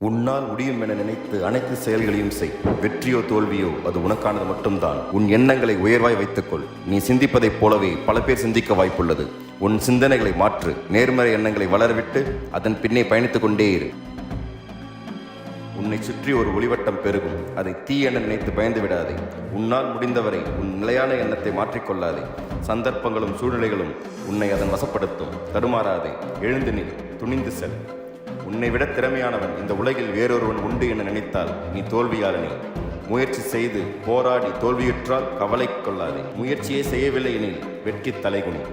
உன்னால் முடியும் என நினைத்து அனைத்து செயல்களையும் செய். வெற்றியோ தோல்வியோ அது உனக்கானது மட்டும்தான். உன் எண்ணங்களை உயர்வாய் வைத்துக்கொள். நீ சிந்திப்பதைப் போலவே பல பேர் சிந்திக்க வாய்ப்புள்ளது. உன் சிந்தனைகளை மாற்று. நேர்மறை எண்ணங்களை வளரவிட்டு அதன் பின்னே பயணித்துக் கொண்டே இரு. உன்னை சுற்றி ஒரு ஒளிவட்டம் பெருகும். அதை தீ என நினைத்து பயந்து விடாதே. உன்னால் முடிந்தவரை உன் நிலையான எண்ணத்தை மாற்றிக்கொள்ளாதே. சந்தர்ப்பங்களும் சூழ்நிலைகளும் உன்னை அதன் வசப்படுத்தும். தடுமாறாதே. எழுந்து நில். துணிந்து செல். உன்னை விட திறமையானவன் இந்த உலகில் வேறொருவன் உண்டு என நினைத்தால் நீ தோல்வியாளனே. முயற்சி செய்து போராடி தோல்வியுற்றால் கவலை கொள்ளாதே. முயற்சியே செய்யவில்லை எனில் வெட்கி தலைகுனி.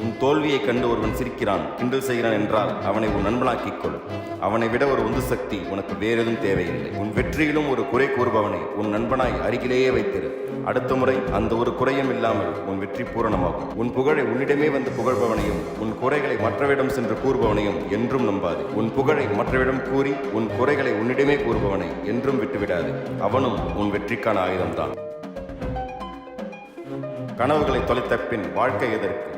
உன் தோல்வியை கண்டு ஒருவன் சிரிக்கிறான், கிண்டல் செய்கிறான் என்றால் அவனை உன் நண்பனாக்கிக்கொள். அவனை விட ஒரு உந்து சக்தி உனக்கு வேறெதும் தேவையில்லை. உன் வெற்றியிலும் ஒரு குறை கூறுபவனை உன் நண்பனாய் அருகிலேயே வைத்திரு. அடுத்த முறை அந்த ஒரு குறையும் இல்லாமல் உன் வெற்றி பூரணமாகும். உன் புகழை உன்னிடமே வந்து புகழ்பவனையும் உன் குறைகளை மற்றவிடம் சென்று கூறுபவனையும் என்றும் நம்பாது. உன் புகழை மற்றவிடம் கூறி உன் குறைகளை உன்னிடமே கூறுபவனை என்றும் விட்டுவிடாது. அவனும் உன் வெற்றிக்கான ஆயுதம்தான். கனவுகளை தொலைத்த பின் வாழ்க்கை எதற்கு?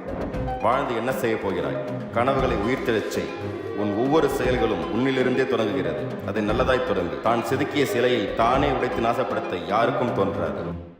வாழ்ந்து என்ன செய்ய போகிறாய்? கனவுகளை உயிர்த்தெழச் செய். உன் ஒவ்வொரு செயல்களும் உன்னிலிருந்தே தொடங்குகிறது. அதை நல்லதாய் தொடங்கு. தான் செதுக்கிய சிலையை தானே உடைத்து நாசப்படுத்த யாருக்கும் தோன்றாது.